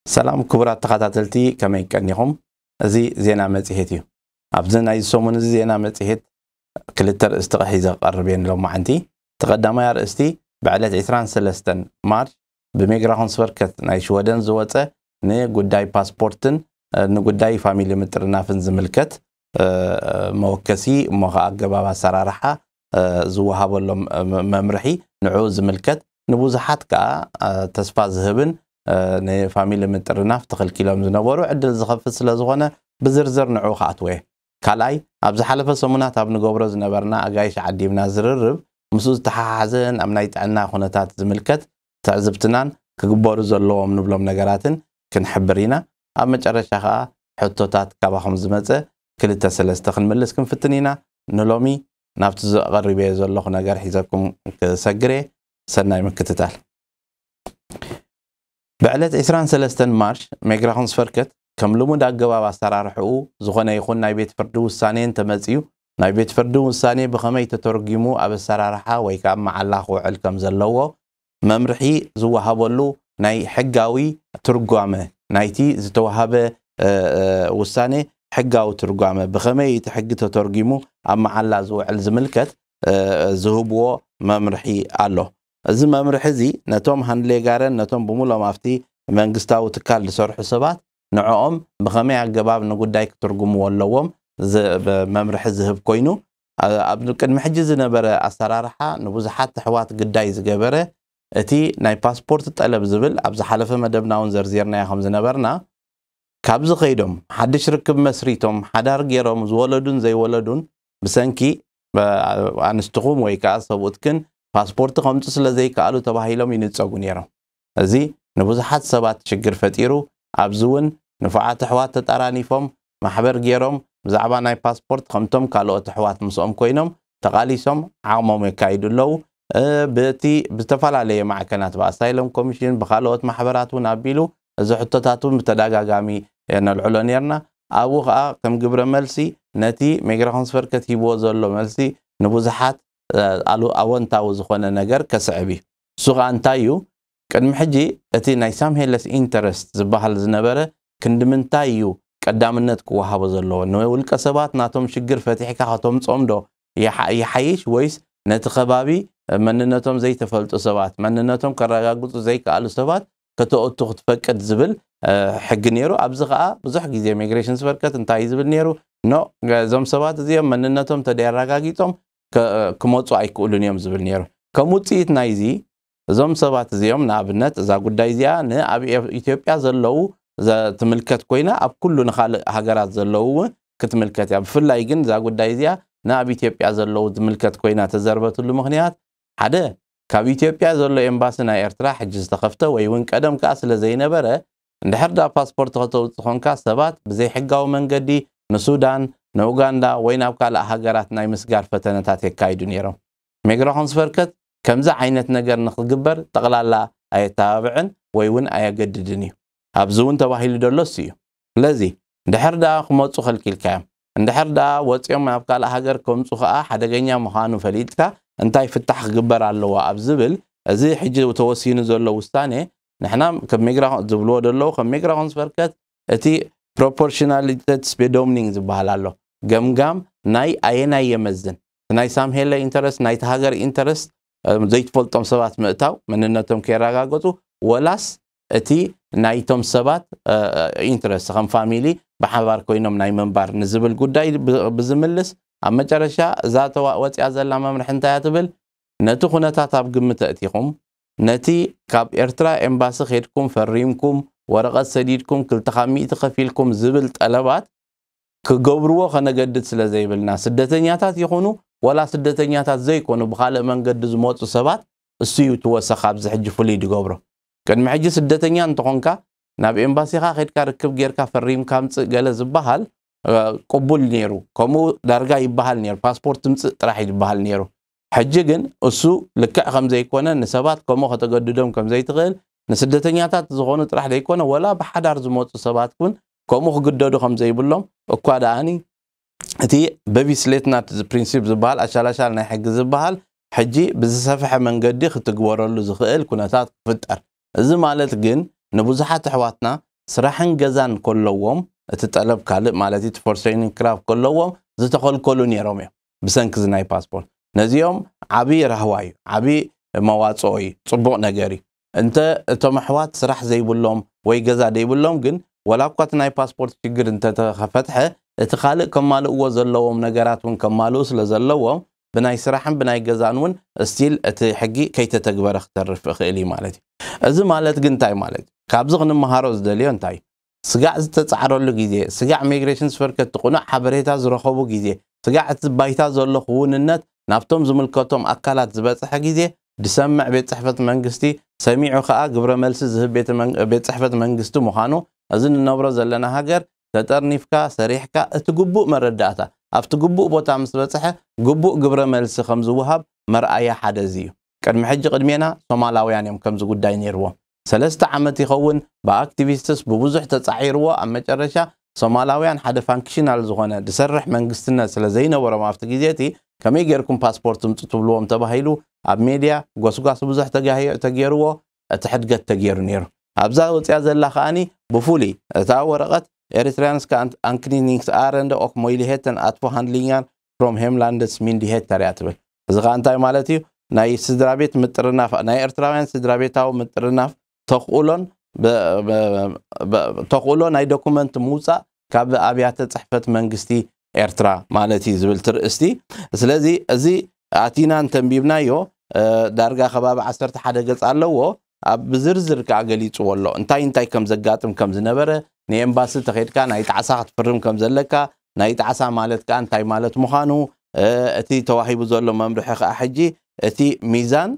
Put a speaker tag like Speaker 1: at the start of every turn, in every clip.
Speaker 1: سلام كبرات تخاتلتي كما يكنيهم زي زينا مصحيت ابزنا يسومون زينا مصحيت كلتر استقحيزه قربين لو معندي تقدم يا رئيستي بعد 23 مارس بميغراهون سفركت ناي شودن زوصه ني غداي باسبورتن نغداي فاميلي مترنافن زملكت موكسي مخا اغبابا سرارحه زوهابلهم ممرحي نعو زملكت نبوزحات كا تسفا زهبن ني فاميلي مترناف تخل كيلوم زنبرو عدل زخف سلازغونه بزرزر نعو خاتوي كالاي ابز حلفه سمونات اب نغبرو زنبرنا اغايش عديمنا زررب مسوز تحازن ام نايطعنا خونتات زملكت تعزبتنان كغبرو زلوم نبلوم نغراتن كنحبرينا اب مጨረሻ حطوتات كاباخم زمصه كلتا سلسته خنملس كنفتنينا نلومي نابت قريبه زلخ نغر حيزكم كسغري سناي مكتتال بعلت 23 مارش ميغراهون سفركت كم لمود اغباب استرارحو زخونه يخون ناي بيت فردو وسانين تمصيو ناي بيت فردو وساني بخمي تترجمو اب استرارحا وي كام معلاخ وعل كم زلوو ممرحي زوهابلو ناي حقاوي ترجمه نايتي زتوهابه وساني حقاو ترجمه بخمي تحق تترجمو ام معلا زوعل زملكت زهبو ممرحي الله از ممرح زي نتوم هندلي غارن نتوم بمولا مافتي منغستاو تكال لسرح سبات نعوم بخمي عقباب نغداي كترجمو ولوم بممرح زهب كوينو ابن قدم حجز نبره اسرارحه نبوزحات حوات غداي زغبره اتي ناي باسبورت طلب زبل ابز حلفه مدبناون زرزيرنا يخم زنبرنا كابز خيدم حدش ركب مسريتهم حدار غيرهم زولدون زي ولدون بسنكي انستقوم ويكا صوتكن باسبورت قمت سلازي قالو تباهيلهم ينصقون يرو ازي نبوزحات سبات شجر فتيرو ابزون نفعات حوات تطرانيفهم محبر غيرهم بزعبا ناي باسبورت قمتم قالو تحوات مسوم كوينهم تقاليسهم عامهم يكايدلو بتي بتفعلاليه معكنات باسايلم كوميشن بخالوت محبراتو نابيلو از حطتاتو متداغاغامي يعني العلونيرنا ابوها كم جبر ملسي نتي ميغراهون سفركت هيبو زلو ملسي نبوزحات قالو اونتاو زخونه ነገር كسعبي سوغ انتايو قدم حجي اتي نايسام هيلس انترست زبحال زنبره كندمنتايو قدامنت كوهابو زلو نو ولق سبات ناتوم شجر فتحيكا هاتوم صومدو يحيش ويس نتخبابي مننتهم زي تفلطو سبات مننتهم كرغاغطو زي قالو سبات كتوتو تفقد زبل حق نيرو ابزخا بزح غيزي ميغريشن سفركت انتاي زبل نيرو نو زوم سبات زي مننتهم تديراغاغيتهم كموصو ايكولون يوم زبل نيرو كموصيت نايزي زوم سبات زيوم نابنت ذا غداي زيا ن ايثيوبيا زلو ذا تملكت كوينا اب كله نخال هاغرات زلو كتملكت يا بفلاي جن ذا غداي زيا ناب ايثيوبيا زلو تملكت كوينا تزربتلو مخنيات حدا كاب ايثيوبيا زلو امباسنا ايرترا حجز تخفته وي وين قدم كاسله زي نبره اندحردا باسبورت خونكا سبات بزي حقاو منغدي نسودان نوغاندا ويناب كالا هاغرات ناي مسغار فتنتات يكايدو نيرو ميغراهون سفركت كمزا عينت نجر نخغبر تقلالا ايتابعن ويون ايغددني ابزون تباهيل دلوسيو لذي اندحردا خمصو خلكيلكا اندحردا وصيوم ناب كالا هاغر كمصو خا حدغنيا مخانو فليدكا انتاي فتح غبر علو ابزبل ازي حجي وتوسين زلو وستاني نحنا كميغراهون زبلو دلو كميغراهون سفركت اتي proportionality speedomening زبالالو جمجم ناي اينا يمزن ناي سام هيلا انترست ناي تهاجر انترست زي تفلطم سبات مئتاو مننتهم كيراغاغطو ولاس اتي نايتهم سبات انترست خم فاميلي بحبار كوينهم ناي منبار نزبل غداي بزملس ا مጨረሻ ذات وصيا زلا ممرح انتا تبل نتو خناتات اب ግምት اتيكم نتي كاب ኤርትራ امباسي خيدكم فريمكم ورقه سديدكم كلتخامي تخفيلكم زبل طلبات كغبرو خنغدد سلازيبلنا سدتنياتات يخونو ولا سدتنياتات زي يكونوا بخاله منغد زموصو سبات اسيو توسخاب زحج فلي دغبرو كن محجي سدتنيا انتخونكا ناب امباسي خا خيدكا ركب غيركا فريم كامص غله زبحال قبول نيرو كمو دارغا يبحال نير باسبورت مص طراح يبحال نيرو حجي جن اسو لك خم زي يكون نسبات كمو خدغددهم كم زي تخيل نسدتنياتات زغونو طراح يكون ولا بحدار زموصو سبات كون كمو خغددو خم زي يبلهم اكو داني اتي ببي سليتنات برينسيپ زبال اشالاشال ناي حق زبال حجي بزسفح منغدي ختغورلو زخيل كوناتات فطر እዚ ማለት ግን ንብዙሓት ኣሕዋትና ስራሕን ገዛን كلهم እትጠለብ ካልእ ማለት ፎርሴይን ክራፍ كلهم ዝተኸልከሉ ነይሮም እዮም ብሰንኪ ዝናይ ፓስፖርት ነዚኦም ዓቢ ረህዋይ ዓቢ መዋጾይ ጽቡቕ ነገሪ እንተ እቶም ኣሕዋት ስራሕ ዘይብሎም ወይ ገዛ ዘይብሎም ግን ወላ እኳ ናይ ፓስፖርት ችግር እንተ ተኸፈትሐ እቲ ካልእ ከማልእዎ ዘለዎም ነገራት ውን ከማልኡ ስለ ዘለዎም ብናይ ስራሕን ብናይ ገዛን ውን እስቲል እቲ ሕጊ ከይተተግበረ ክተርፍ ይኽእል ማለት እዩ እዚ ማለት ግን እንታይ ማለት ካብዚ ክንመሃሮ ዝደልዮ እንታይ ስጋዕ ዝተጻዕረሉ ግዜ ስጋዕ ሚግሬሽን ስፈርከት ቁኑዕ ሓበሬታ ዝረኸቡ ግዜ ስጋዕ እቲ ባይታ ዘሎ ኹውንነት ናብቶም ዝምልከቶም ኣካላት ዝበጽሐ ግዜ ድሰምዕ ቤት ጽሕፈት መንግስቲ ሰሚዑ ከዓ ግብረ መልሲ ዝህብ ቤት ጽሕፈት መንግስቲ ምዃኑ እዚ ንነብሮ ዘለና ሃገር ተጠርኒፍካ ሰሪሕካ እቲ ግቡእ መረዳእታ ኣብቲ ግቡእ ቦታ ምስ በጽሐ ግቡእ ግብረ መልሲ ከም ዝውሃብ መርኣያ ሓደ እዩ ቅድሚ ሕጂ ቅድሜና ሶማላውያን እዮም ከምዚ ጉዳይ ነይርዎም 3 ዓመት ይኸውን በአክቲቪስትስ በብዙሕ ተጻዒርዎ ኣብ መጨረሻ ሶማላውያን ሓደ ፋንክሽናል ዝኾነ ድሰርሕ መንግስትነት ስለ ዘይነበሮም ኣብቲ ግዜቲ ከመይ ጌርኩም ፓስፖርት ምጥትብልዎም ተባሂሉ ኣብ ሚድያ ጎስጓስ ብዙሕ ተገይርዎ እቲ ሕድገት ተገይሩ ነይሩ ኣብዛ ወፅያ ዘላ ከኣኒ ብፉሊ እታ ወረቐት ኤሪትሪያንስካ ኣንክኒኒንግስ ኣረንደ ኦክ ሞይሊሄተን ኣትፎ ሃንድሊንጋር ፍሮም ሄምላንድስ ሚንዲሄተር እያ ትብል እዚ ከዓ እንታይ ማለት እዩ ናይ ስድራ ቤት ምጥርናፍ ናይ ኤርትራውያን ስድራ ቤታዊ ምጥርናፍ ተኽእሎ ናይ ዶኩመንት ምውፃእ ካብ ኣብያተ ጽሕፈት መንግስቲ ኤርትራ ማለት እዩ ዝብል ትርእስቲ ስለዚ እዚ ኣቲና እንተንቢብናዮ ዳርጋ ከባቢ 11 ገጽ ኣለዎ ኣብ ብዝርዝር ከዓ ገሊጽዎ ኣሎ እንታይ ከም ዘጋጥም ከም ዝነበረ ንኤምባሲ ተኸድካ ናይ ጣዕሳ ክትፍርም ከም ዘለካ ናይ ጣዕሳ ማለት ከዓ እንታይ ማለት ምዃኑ እቲ ተዋሂቡ ዘሎ መምርሒ ከዓ ሕጂ እቲ ሚዛን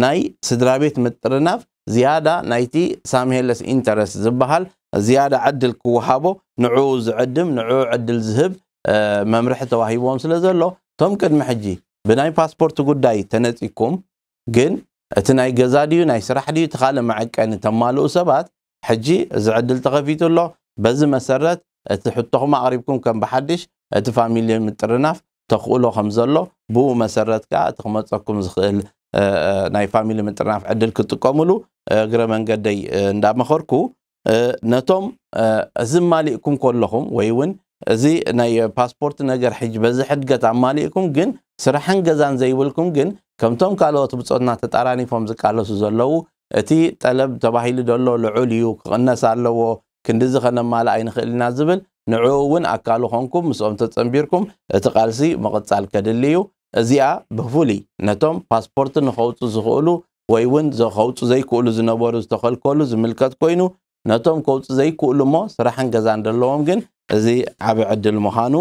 Speaker 1: ናይ ስድራ ቤት ምጥርናፍ ዝያዳ ናይቲ ሳምሄለስ ኢንተረስት ዝበሃል ዝያዳ ዕድል ክወሃቦ ንዑ ዝዕድም ንዑ ዕድል ዝህብ መምርሒ ተዋሂቦም ስለ ዘሎ ቶም ቅድሚ ሕጂ ብናይ ፓስፖርት ጉዳይ ተነጺኩም ግን እቲ ናይ ገዛ ድዩ ናይ ስራሕ ድዩ ተኻለ መዐቀኒ ተማልኡ ሰባት ሕጂ ዝዕድል ተኸፊቱሎ በዚ መሰረት እቲ ሕቶኹም ኣቕሪብኩም ከም በሓድሽ እቲ ፋሚሊ ምጥርናፍ ተኽእሎ ከም ዘሎ ብኡ መሰረት ከዓ እቲ ክመፀኩም ዝኽእል ናይ ፋሚሊ ምጥርናፍ ዕድል ክትጥቀሙሉ እግረ መንገደይ እንዳመኸርኩ ነቶም እዚ ማሊእኩም ከለኹም ወይ እውን እዚ ናይ ፓስፖርት ነገር ሕጂ በዚ ሕድገት ኣማሊእኩም ግን ስራሕን ገዛን ዘይብልኩም ግን ከምቶም ካልኦት ብጾትና ተጣራኒፎም ዝቃለሱ ዘለዉ እቲ ጠለብ ተባሂሉ ደሎ ልዑል እዩ ክቕነስ ኣለዎ ክንዲዚ ኸነማልእ ኣይንኽእልና ዝብል ንዑ እውን ኣካሉ ኾንኩም ምስኦም ተጸንቢርኩም እቲ ቃልሲ መቕጻል ከድልዩ እዚኣ ብፉሊ ነቶም ፓስፖርት ንኸውፁ ዝኽእሉ ወይ እውን ከውፁ ዘይክእሉ ዝነበሩ ዝተኸልከሉ ዝምልከት ኮይኑ ነቶም ከውፁ ዘይክእሉ እሞ ስራሕን ገዛን ደለዎም ግን እዚ ዓብ ዕድል ምዃኑ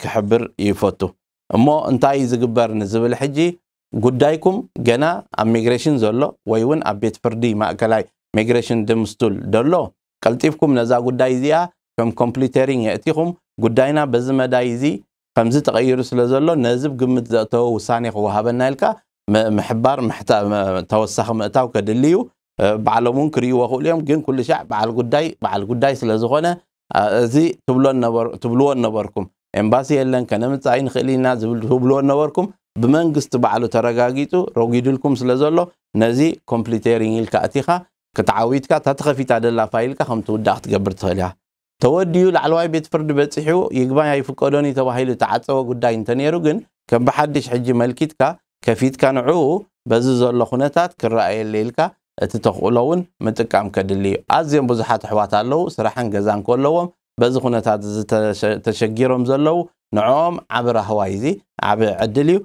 Speaker 1: ክሕብር ይፈቱ እሞ እንታይ ዝግበር ንዝብል ሕጂ ጉዳይኩም ገና ኣብ ሚግሬሽን ዘሎ ወይ እውን ኣብ ቤት ፍርዲ ማእከላይ ሚግሬሽን ድምስቱል ደሎ ቀልጢፍኩም ነዛ ጉዳይ እዚኣ ከም ኮምፕሊተሪንግ የእቲኹም ጉዳይና በዚ መዳይ እዚ ከምዚ ተቐይሩ ስለ ዘሎ ነዝብ ግምት ዘእተወ ውሳኔ ክወሃበና ኢልካ ምሕባር ተወሳኺ ምእታው ከድልዩ ባዕሎምን ክርእይዎ ክእሉ እዮም ግን ኩሉ ሻዕ በዓል ጉዳይ ስለ ዝኾነ እዚ ትብልዎ ነበርኩም ኤምባሲ የለን ከነምፃእ ንኽእል ኢና ትብልዎ ነበርኩም ብመንግስቲ ባዕሉ ተረጋጊጡ ረጊድልኩም ስለ ዘሎ ነዚ ኮምፕሊተሪንግ ኢልካ እቲኻ ከተዓዊትካ ተተኸፊታ ደላ ፋይልካ ከም ትውዳእ ክትገብር ትኽእል ኢኻ ተወዲዩ ላዕለዋይ ቤት ፍርዲ በፂሑ ይግባኝ ኣይፍቀዶኒ ተባሂሉ ተዓፀወ ጉዳይ እንተነይሩ ግን ከም ብሓድሽ ሕጂ መልኪትካ ከፊትካ ንዕኡ በዚ ዘሎ ኩነታት ክረኣየለ ኢልካ እቲ ተኽእሎውን ምጥቃም ከድልዩ ኣዝዮም ብዙሓት ኣሕዋት ኣለዉ ስራሕን ገዛን ከለዎም በዚ ኩነታት ተሸጊሮም ዘለዉ ንዕኦም ዓብ ራህዋይ እዚ ዓብ ዕድል እዩ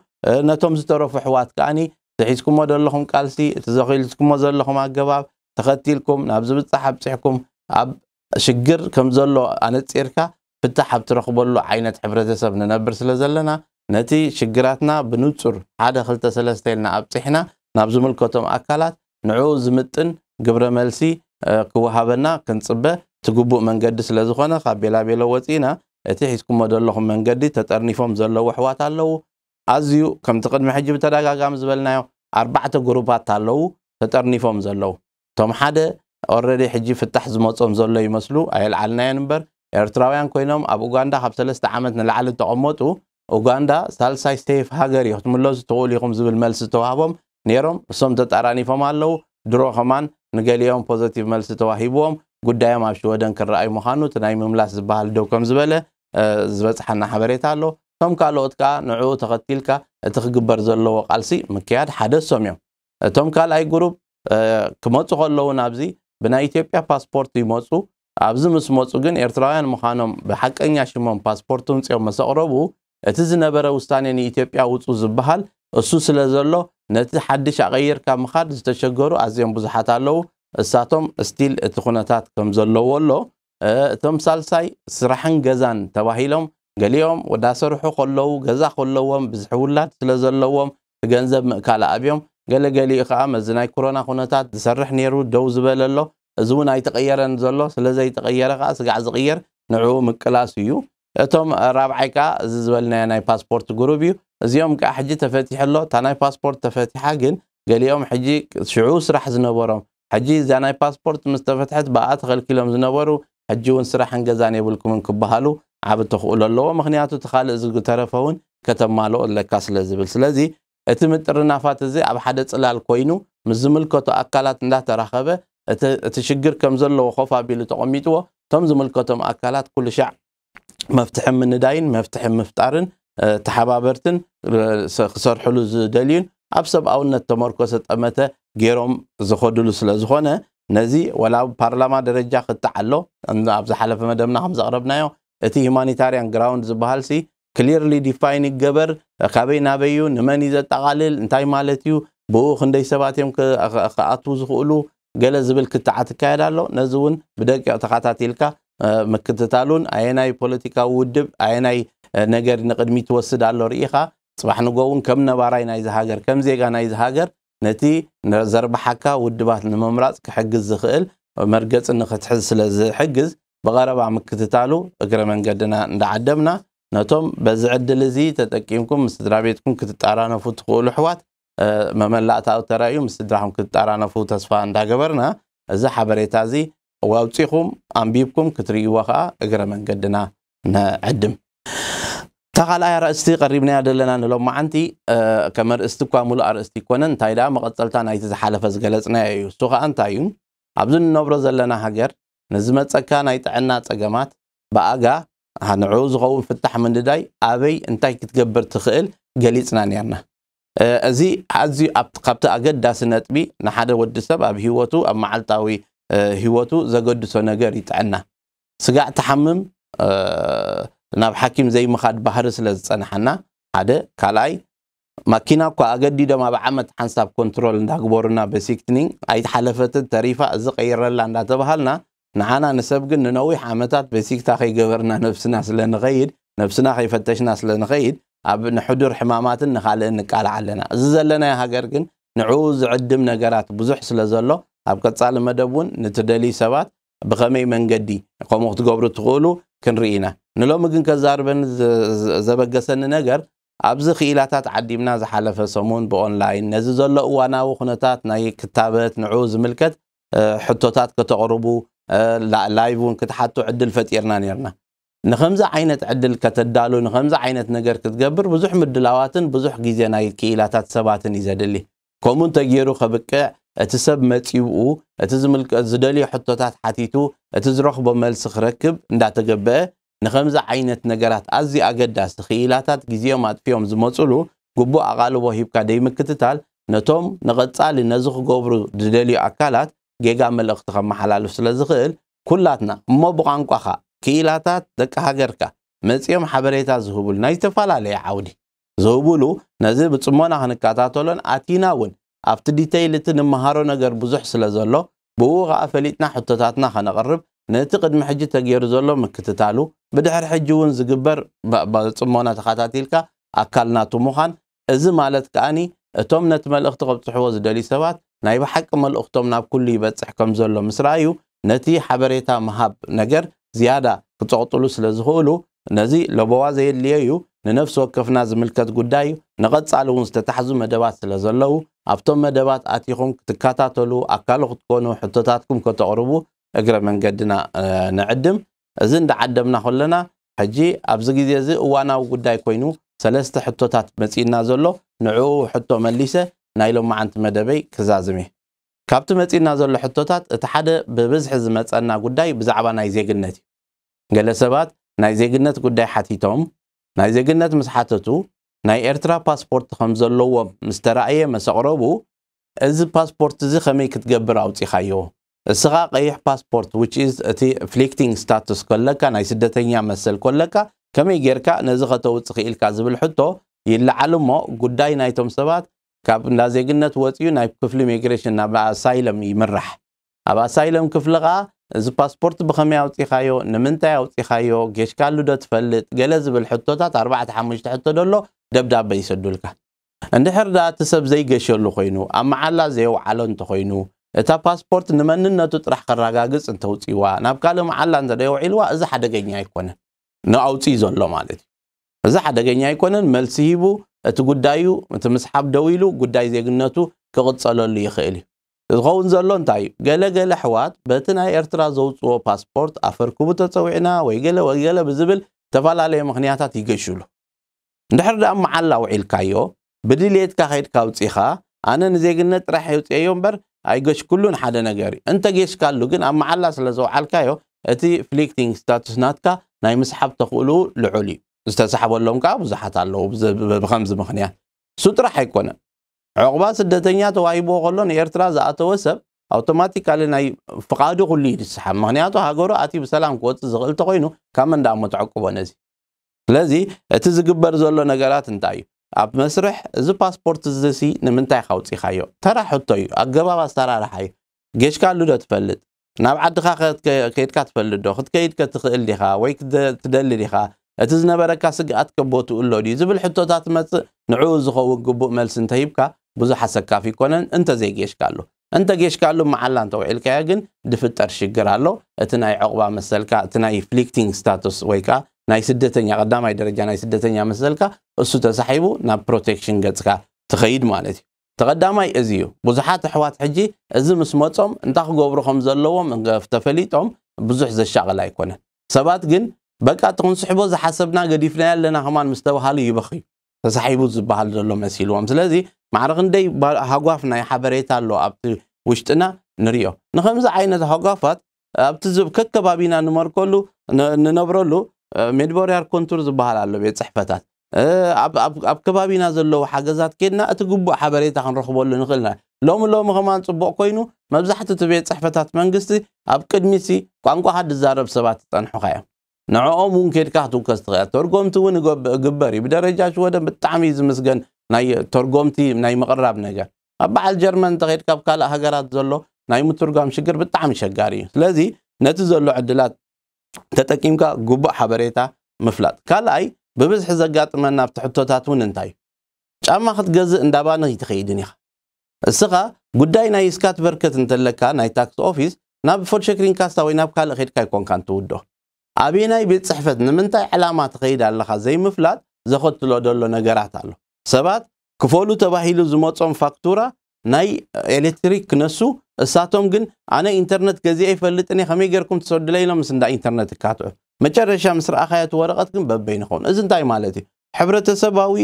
Speaker 1: ነቶም ዝተረፉ ኣሕዋት ከዓኒ ትሒዝኩሞ ዘለኹም ቃልሲ እቲ ዘኺልኩሞ ዘለኹም ኣገባብ ተኸቲልኩም ናብ ዝብፃሕ ኣብፅሕኩም ኣብ ሽግር ከም ዘሎ ኣነፂርካ ፍታሕ ኣብ ትረኽበሉ ዓይነት ሕብረተሰብ ንነብር ስለ ዘለና ነቲ ሽግራትና ብንጹር 1 2 3 ኢልና ኣብፅሕና ናብ ዝምልከቶም ኣካላት ንዑ ዝምጥን ግብረ መልሲ ክወሃበና ክንጽበ ትግቡእ መንገዲ ስለ ዝኾነ ካብ ቤላቤሎ ወፂና እቲ ሒዝኩሞ ዘለኹም መንገዲ ተጠርኒፎም ዘለዉ ኣሕዋት ኣለዉ ኣዝዩ ከምቲ ቅድሚ ሕጂ ብተደጋጋሚ ዝበልናዮ 4 ግሩፓት ኣለዉ ተጠርኒፎም ዘለዉ ቶም ሓደ ኦልሬዲ ሕጂ ፍታሕ ዝመጾም ዘሎ ይመስሉ ኣይልዓልናየን እምበር ኤርትራውያን ኮይኖም ኣብ ኡጋንዳ ካብ 3 ዓመት ንላዕሊ ተቐመጡ ኡጋንዳ ሳልሳይ ስቴፍ ሃገር እዩ ክትምለሱ ትኽእሉ ኢኹም ዝብል መልሲ ተዋሂቦም ነይሮም እሶም ተጣራኒፎም ኣለዉ ድሮ ኸማን ንገሊኦም ፖዘቲቭ መልሲ ተዋሂብዎም ጉዳዮም ኣብ ሽወደን ክረኣይ ምዃኑ ናይ ምምላስ ዝበሃል ደው ከም ዝበለ ዝበፅሐና ሓበሬታ ኣሎ ቶም ካልኦት ከዓ ንዕኡ ተኸቲልካ እቲ ክግበር ዘለዎ ቃልሲ ምክያድ ሓደ ሶም እዮም እቶም ካልኣይ ግሩፕ ክመፁ ከለዉ ናብዚ ብናይ ኢትዮጵያ ፓስፖርት ይመፁ ኣብዚ ምስ መፁ ግን ኤርትራውያን ምዃኖም ብሓቀኛ ሽሞም ፓስፖርቱን ፅዮም መሰቕረቡ እቲ ዝነበረ ውሳኔ ንኢትዮጵያ ውፁ ዝበሃል እሱ ስለ ዘሎ ነቲ ሓድሽ ኣቐይርካ ምኻድ ዝተሸገሩ ኣዝዮም ብዙሓት ኣለዉ እሳቶም ስቲል እቲ ኩነታት ከም ዘለዎ ኣሎ እቶም ሳልሳይ ስራሕን ገዛን ተባሂሎም ገሊኦም ወዳሰርሑ ከለዉ ገዛ ከለዎም ብዙሕ ውላድ ስለ ዘለዎም ገንዘብ ምእካል ኣብዮም ገለገሊኡ ከዓ መዚ ናይ ኮሮና ኩነታት ዝሰርሕ ነይሩ ደው ዝበለ ኣሎ እዚ እውን ኣይተቐየረን ዘሎ ስለዘይተቐየረ ከዓ ስጋዕ ዝቕየር ንዕኡ ምቅላስ እዩ እቶም ራብዓይ ከዓ እዚ ዝበልናዮ ናይ ፓስፖርት ግሩፕ እዩ እዚኦም ከዓ ሕጂ ተፈቲሕ ኣሎ እታ ናይ ፓስፖርት ተፈቲሓ ግን ገሊኦም ሕጂ ሽዑ ስራሕ ዝነበሮም ሕጂ እዛ ናይ ፓስፖርት ምስ ተፈትሐት በኣ ተኸልኪሎም ዝነበሩ ሕጂ እውን ስራሕን ገዛን የብልኩምን ክበሃሉ ዓብ ተኽእሉ ኣለዎ ምክንያቱ ተኻልእ ዝተረፈውን ከተማልኦ ለካ ስለ ዝብል ስለዚ እቲ ምጥርናፋት እዚ ኣብ ሓደ ጽላል ኮይኑ ምስ ዝምልከቶ ኣካላት እንዳተራኸበ እቲ ሽግር ከም ዘለዎ ኾፍ ኣቢሉ ተቐሚጥዎ ቶም ዝምልከቶም ኣካላት ኩሉ ሻዕ መፍትሕ ምንዳይን መፍትሕ ምፍጣርን ተሓባበርትን ክሰርሕሉ ዝደልዩን ኣብ ሰብኣውነት ተመርኮሰ ጠመተ ገይሮም ዝኸድሉ ስለ ዝኾነ ነዚ ወላ ፓርላማ ደረጃ ክተዓሎ ኣብ ዝሓለፈ መደብና ከም ዘቕረብናዮ እቲ ሁማኒታሪያን ግራውንድ ዝበሃል ሲ clearly define ይገበር ካበይ ናበዩ ንመን ዘጠቃልል እንታይ ማለት እዩ ብኡ ክንደይ ሰባት እዮም ከኣትው ዝኽእሉ ገለ ዝብል ክትዓት ካይድ ኣሎ ነዚ እውን ብደቂቕ ተኸታቲልካ ምክትታሉን ኣየናይ ፖለቲካዊ ውድብ ኣየናይ ነገር ንቅድሚት ትወስድ ኣሎ ርኢኻ ጽባሕ ንጎውን ከም ነባራይ ናይ ዝሃገር ከም ዜጋ ናይ ዝሃገር ነቲ ዘርባሓካ ውድባት ንምምራጽ ክሕግዝ ዝኽእል መርገጽ ንኽትሕዝ ስለ ዝሕግዝ በቐረባ ምክትታሉ እግረ መንገድና እንዳዓደምና ነቶም በዚ ዕድል እዚ ተጠቂምኩም ምስ ስድራቤትኩም ክትጣራነፉ ትኽእሉ ሕዋት መመላእታዊ ተራእዩ ምስ ስድራኹም ክትጣራነፉ ተስፋ እንዳገበርና እዚ ሓበሬታ እዚ ዋውፂኹም ኣንቢብኩም ክትርእይዎ ከዓ እግረ መንገድና ንዕድም ተኻልኣይ ኣርእስቲ ቀሪብናያ ዘለና ንሎም መዓንቲ ከም ኣርእስቲ እኳ ሙሉእ ኣርእስቲ ይኮነን እንታይ ደኣ መቐፀልታ ናይቲ ዝሓለፈ ዝገለፅናዮ እዩ እሱ ከዓ እንታይ እዩ ኣብዚ ንነብሮ ዘለና ሃገር ንዝመፀካ ናይ ጥዕና ፀገማት ብኣጋ ንዕኡ ዝኸውን ፍታሕ ምንድዳይ ኣበይ እንታይ ክትገብር ትኽእል ገሊፅና ነርና እዚ ኣዝዩ ካብቲ ኣገዳሲ ነጥቢ ንሓደ ወዲ ሰብ ኣብ ሂወቱ ኣብ መዓልታዊ ሂወቱ ዘገድሶ ነገር ይጥዕና ስጋዕ ተሓምም ናብ ሓኪም ዘይምኻድ ባህሪ ስለ ዝፀንሐና ሓደ ካልኣይ ማኪና እኳ ኣገዲዶም ኣብ ዓመት ሓንሳብ ኮንትሮል እንዳግበሩና በሲክትኒንግ ኣይተሓለፈትን ተሪፋ እዚ ቀይረላ እንዳተባሃልና ንዓና ንሰብ ግን ንነዊሕ ዓመታት በሲክታ ከይገበርና ነፍስና ስለንኸይድ ነፍስና ከይፈተሽና ስለንኸይድ ኣብ ንሕዱር ሕማማትን ንኻልእ ንቃልዕ ኣለና እዚ ዘለና ሃገር ግን ንዕኡ ዝዕድም ነገራት ብዙሕ ስለ ዘሎ ኣብ ቀጻሊ መደብ እውን ንትደልዩ ሰባት ብኸመይ መንገዲ ከምኡ ክትገብሩ ትኽእሉ ክንርኢና ንሎሚ ግን ከዛርበን ዘበገሰኒ ነገር ኣብዚ ክኢላታት ዓዲምና ዝሓለፈ ሰሙን ብኦንላይን ነዚ ዘሎ እዋናዊ ኩነታት ናይ ክታበት ንዕኡ ዝምልከት ሕቶታት ከተቕርቡ ላይቭ እውን ክትሓቱ ዕድል ፈጢርና ነርና ንኸምዚ ዓይነት ዕድል ከተዳሉ ንኸምዚ ዓይነት ነገር ክትገብር ብዙሕ ምድላዋትን ብዙሕ ግዜ ናይ ክኢላታት ሰባትን ይዘድሊ ከምኡ እንተገይሩ ከብቅዕ እቲ ሰብ መፂብኡ እቲ ዝምልከት ዝደልዩ ሕቶታት ሓቲቱ እቲ ዝረኽቦ መልሲ ክረክብ እንዳተገበአ ንኸምዚ ዓይነት ነገራት ኣዝዩ ኣገዳሲ ክኢላታት ግዜኦም ኣጥፊዮም ዝመፅሉ ግቡእ ኣቓልቦ ሂብካ ደይምክትታል ነቶም ንቐጻሊ ነዚ ክገብሩ ዝደልዩ ኣካላት ጌጋ መልእኽቲ ከመሓላልፍ ስለ ዝኽእል ኩላትና እሞ ብቋንቋኻ ክኢላታት ደቂ ሃገርካ መፂኦም ሓበሬታ ዝህቡሉ ናይ ዝተፈላለየ ዓውዲ ዝህቡሉ ነዚ ብፅሞና ክንከታተሎን ኣቲና እውን ኣብቲ ዲቴይል እቲ ንምሃሮ ነገር ብዙሕ ስለ ዘሎ ብኡ ከዓ ፈሊጥና ሕቶታትና ከነቕርብ ነቲ ቅድሚ ሕጂ ተገይሩ ዘሎ ምክትታሉ ብድሕሪ ሕጂ እውን ዝግበር ብፅሞና ተኸታቲልካ ኣካልናቱ ምዃን እዚ ማለት ከኣኒ እቶም ነቲ መልእኽቲ ከብፅሕዎ ዝደልዩ ሰባት ናይ ብሓቂ መልእኽቶም ናብ ኩሉ ይበፅሕ ከም ዘሎ ምስ ረኣዩ ነቲ ሓበሬታ ምሃብ ነገር ዝያዳ ክፀቕጥሉ ስለ ዝኽእሉ ነዚ ለቦዋ ዘየድልዮ እዩ ንነፍሲ ወከፍና ዝምልከት ጉዳይ እዩ ንቐጻሊ እውን ዝተታሕዙ መደባት ስለ ዘለዉ ኣብቶም መደባት ኣቲኹም ክትከታተሉ ኣካል ክትኮኑ ሕቶታትኩም ከተቕርቡ እግረ መንገድና ንዕድም እዚ እንዳዓደምና ከለና ሕጂ ኣብዚ ግዜ እዚ እዋናዊ ጉዳይ ኮይኑ ሰለስተ ሕቶታት መፂና ዘሎ ንዕኡ ሕቶ መሊሰ ናይ ሎማዓንቲ መደበይ ክዛዝም ካብቲ መጺና ዘሎ ሕቶታት እቲ ሓደ ብብዝሒ ዝመጸና ጉዳይ ብዛዕባ ናይ ዜግነት ገለ ሰባት ናይ ዜግነት ጉዳይ ሓቲቶም ናይ ዜግነት ምስ ሓተቱ ናይ ኤርትራ ፓስፖርት ከም ዘለዎም ምስ ተራእየ መሰቕረቡ እዚ ፓስፖርት እዚ ከመይ ክትገብር ኣውፂኻዮ እስኻ ቀይሕ ፓስፖርት which is እቲ flicting status ኮለካ ናይ ስደተኛ መሰል ኮለካ ከመይ ጌርካ ነዚ ከተውፅእ ኽኢልካ ዝብል ሕቶ ይለዓል እሞ ጉዳይ ናይቶም ሰባት ካብ እንዳ ዜግነት ወፂኡ ናይ ክፍሊ ኢሚግሬሽን ናብ ኣሳይለም ይምራሕ ኣብ ኣሳይለም ክፍልኻ እዚ ፓስፖርት ብኸመይ ኣውፂኻዮ ንምንታይ ኣውፂኻዮ ጌሽካሉ ዶ ትፈልጥ ገለ ዝብል ሕቶታት 4-5 ሕቶ ደሎ ደብዳቤ ይሰዱልካ እንድሕር ዳ እቲ ሰብ ዘይገሸሉ ኮይኑ ኣብ መዓላ ዘይውዓሎ እንተኮይኑ እታ ፓስፖርት ንመንነቱ ጥራሕ ከረጋግጽ እንተውፂዋ ናብ ካልእ መዓላ እንተደይውዒልዋ እዚ ሓደገኛ ኣይኮነን ንኣውፂ ዘሎ ማለት እዩ እዚ ሓደገኛ ኣይኮነን መልሲ ሂቡ እቲ ጉዳዩ እቲ መስሓብ ደው ኢሉ ጉዳይ ዜግነቱ ክቕጸለሉ ይኽእል እዩ ዝኸውን ዘሎ እንታይ ገለ ሕዋት በቲ ናይ ኤርትራ ዘውፅዎ ፓስፖርት ኣፈርክቡ ተፀዊዕና ወይ ገለ ብዝብል ተፈላለየ ምኽንያታት ይገሽሉ እንድሕር ዳ መዓላ ውዒልካዮ ብድልየትካ ኸይድካ ውፂኻ ኣነ ንዜግነት ጥራሕ ይውፅዮ እምበር ኣይገሽ ኩሉን ሓደ ነገር እንተ ጌሽካሉ ግን ኣብ መዓላ ስለ ዘውዓልካዮ እቲ ፍሊክቲንግ ስታቱስ ናትካ ናይ ምስሓብ ተኽእሉ ልዑል እዩ ዝተሰሓበሎም ከዓ ብዙሓት ኣለዉ ብኸምዚ ምኽንያት እሱ ጥራሕ ኣይኮነን ዕቑባ ስደተኛ ተዋሂብዎ ከሎ ንኤርትራ ዝኣተወ ሰብ ኣውቶማቲካሊ ናይ ፍቓዱ ኩሉ ይስሓብ ምኽንያቱ ሃገሩ ኣትዩ ብሰላም ክወፅእ ዝኽእል እንተኮይኑ ካብ መን ዳእሞ ተዕቁቦ ነዚ ስለዚ እቲ ዝግበር ዘሎ ነገራት እንታይ እዩ ኣብ መስርሕ እዚ ፓስፖርት ዝሲ ንምንታይ ካውፂኻዮ ተራ ሕቶ እዩ ኣገባብ ኣሰራርሓ እዩ ጌሽካሉ ዶ ትፈልጥ ናብ ዓድኻ ከይድካ ትፈልጥ ዶ ክትከይድ ክትኽእል ዲኻ ወይ ትደሊ ዲኻ እቲ ዝነበረካ ስግኣት ከቦትኡ ሎ ድዩ ዝብል ሕቶታት መፅእ ንዕኡ ዝኸውን ግቡእ መልሲ እንተሂብካ ብዙሕ ኣሰካፊ ይኮነን እንተ ዘይጌሽካሉ እንተ ጌሽካሉ መዓላ እንተውዒልካዮ ግን ድፍጠር ሽግር ኣሎ እቲ ናይ ዕቑባ መሰልካ እቲ ናይ ፍሊክቲንግ ስታቱስ ወይ ከዓ ናይ ስደተኛ ቀዳማይ ደረጃ ናይ ስደተኛ መሰልካ እሱ ተሳሒቡ ናብ ፕሮቴክሽን ገጽካ ትኸይድ ማለት እዩ ተቀዳማይ እዚ እዩ ብዙሓት ኣሕዋት ሕጂ እዚ ምስ መጾም እንታይ ክገብሩ ከም ዘለዎም ተፈሊጦም ብዙሕ ዘሻቕል ኣይኮነን ሰባት ግን በቃ ትንስሕቦ ዝሓሰብና ገዲፍና ያለና ከማን ምስተባሃሉ ይበኽዩ ተሳሒቡ ዝበሃል ዘሎ መሲልዎም ስለዚ ማዕረግ እንደይ ሃጓፍ ናይ ሓበሬታ ኣሎ ኣብቲ ውሽጥና ንሪኦ ንኸምዚ ዓይነት ሃጓፋት ኣብቲ ከከባቢና ንመርኮሉ ንነብረሉ ሜድቦርያር ኮንቱር ዝበሃል ኣሎ ቤት ፅሕፈታት ኣብ ከባቢና ዘለዉ ሓገዛት ከድና እቲ ግቡእ ሓበሬታ ክንረኽበሉ ንኽእልና ሎሚ ከማን ጽቡቕ ኮይኑ መብዛሕትኡ እቲ ቤት ፅሕፈታት መንግስቲ ኣብ ቅድሚሲ ቋንቋ ዝዛረብ ሰባት ዝፀንሑኻ እዮም ንዕኦም እውን ከድካ ክትውከስ ትኽእል ተርጎምቲ እውን ግበር እዩ ብደረጃ ሽወደ ብጣዕሚ ዝምስገን ናይ ተርጎምቲ ናይ ምቕራብ ነገር ኣብ በዓል ጀርመን እንተኸይድካ ኣብ ካልእ ሃገራት ዘሎ ናይ ምትርጓም ሽግር ብጣዕሚ ሸጋሪ እዩ ስለዚ ነቲ ዘሎ ዕድላት ተጠቂምካ ግቡእ ሓበሬታ ምፍላጥ ካልኣይ ብብዝሒ ዘጋጥመና ኣብቲ ሕቶታት እውን እንታይ ጫማ ክትገዝእ እንዳባንኽ ይትኸይድን ኢኻ እስኻ ጉዳይ ናይ ስካት በርከት እንተለካ ናይ ታክስ ኦፊስ ናብ ፎርሸክሪን ካስታ ወይ ናብ ካልእ ኸይድካ ይኮንካ እንትውዶ ኣበየናይ ቤት ፅሕፈት ንምንታይ ዕላማ ትኸይድ ኣለኻ ዘይምፍላጥ ዘኸትሎ ደሎ ነገራት ኣሎ ሰባት ክፈሉ ተባሂሉ ዝመጾም ፋክቱራ ናይ ኤሌክትሪክ ክነሱ እሳቶም ግን ኣነ ኢንተርኔት ገዚአ ይፈልጥኒ ከመይ ጌርኩም ትሰድለ ኢሎም ምስ እንዳ ኢንተርኔት ይካትዑ መጨረሻ ምስ ረኣኻዮ ወረቐት ግን በበይንኸውን እዚ እንታይ ማለት እዩ ሕብረተሰባዊ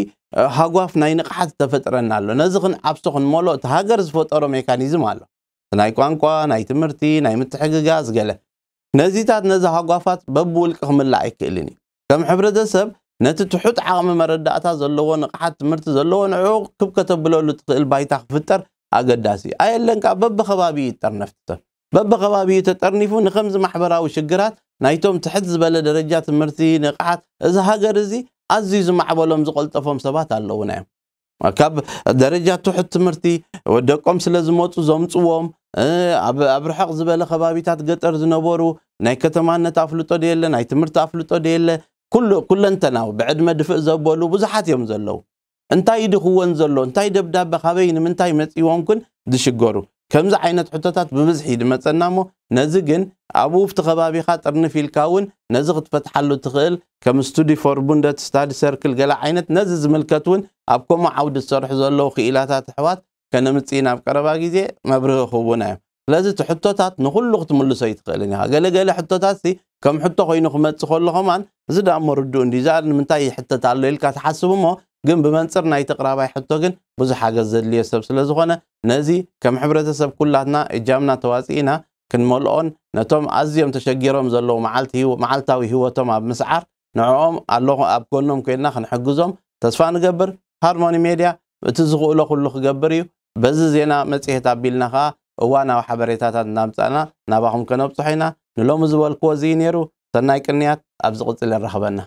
Speaker 1: ሃጓፍ ናይ ንቕሓት ተፈጥረና ኣሎ ነዚ ክንዓብሶ ክንመልኦ እቲ ሃገር ዝፈጠሮ ሜካኒዝም ኣሎ ናይ ቋንቋ ናይ ትምህርቲ ናይ ምትሕግጋዝ ገለ ነዚታት ነዚ ሃጓፋት በብውልቂ ክምላእ ኣይክእልን እዩ ከም ሕብረተሰብ ነቲ ትሑት ዓቕሚ መረዳእታ ዘለዎ ንቕሓት ትምህርቲ ዘለዎ ንዕኡ ክብ ከተብለሉ ትኽእል ባይታ ክፍጠር ኣገዳሲ ኣየለንካ በብኸባቢኡ ይጠርነፍትተን በብኸባቢኡ ተጠርኒፉ ንኸምዚ ማሕበራዊ ሽግራት ናይቶም ትሕት ዝበለ ደረጃ ትምህርቲ ንቕሓት እዚ ሃገር እዚ ኣዝዩ ዝማዕበሎም ዝቐልጠፎም ሰባት ኣለውና እዮም ካብ ደረጃ ትሑት ትምህርቲ ደቆም ስለ ዝመፁ ዘምፅዎም ኣብ ርሕቕ ዝበለ ከባቢታት ገጠር ዝነበሩ ናይ ከተማነት ኣፍልጦ ደየለ ናይ ትምህርቲ ኣፍልጦ ደየለ ኩለንተናው ብዕድመ ድፍእ ዘበሉ ብዙሓት እዮም ዘለዉ እንታይ ይድኽወን ዘሎ እንታይ ደብዳቤ ካበይ ንምንታይ መፂዎም ኩን ዝሽገሩ ከምዚ ዓይነት ሕቶታት ብብዝሒ ድመፀና እሞ ነዚ ግን ኣብኡ ኣብቲ ከባቢኻ ጥርንፍ ኢልካ እውን ነዚ ክትፈትሓሉ ትኽእል ከም ስቱዲ ፎር ቡንደት ስታዲ ሰርክል ገለ ዓይነት ነዚ ዝምልከት እውን ኣብ ከምኡ ዓውዲ ዝሰርሑ ዘለዉ ክኢላታት ኣሕዋት ከነምፅኢ ናብ ቀረባ ግዜ መብርሂ ክህቡና እዮም ስለዚ እቲ ሕቶታት ንኩሉ ክትምልሶ ይትኽእልን ኢኻ ገለገለ ሕቶታት ከም ሕቶ ኮይኑ ክመፅእ ከሎ ኸማን እዚ ዳእሞ ርዱእ እንዲ ዛ ንምንታይ ይሕተት ኣሎ ኢልካ ትሓስብ እሞ ግን ብመንጽር ናይ ተቅራባይ ሕቶ ግን ብዙሕ ሓገዝ ዘድልዮ ሰብ ስለ ዝኾነ ነዚ ከም ሕብረተሰብ ኩላትና እጃምና ተዋፂኢና ክንመልኦን ነቶም ኣዝዮም ተሸጊሮም ዘለዉ መዓልታዊ ህይወቶም ኣብ ምስዓር ንዕኦም ኣለኹ ኣብ ጎኖም ኮይና ክንሕግዞም ተስፋ ንገብር ሃርሞኒ ሜድያ እቲ ዝኽእሎ ኩሉ ክገብር እዩ በዚ ዜና መጽሔት ኣቢልና ኸዓ እዋናዊ ሓበሬታታት እናምፃና ናባኹም ከነብፅሖ ኢና ንሎሚ ዝበልክዎ እዚ ነይሩ ሰናይ ቅንያት ኣብ ዝቕፅል ይረኸበና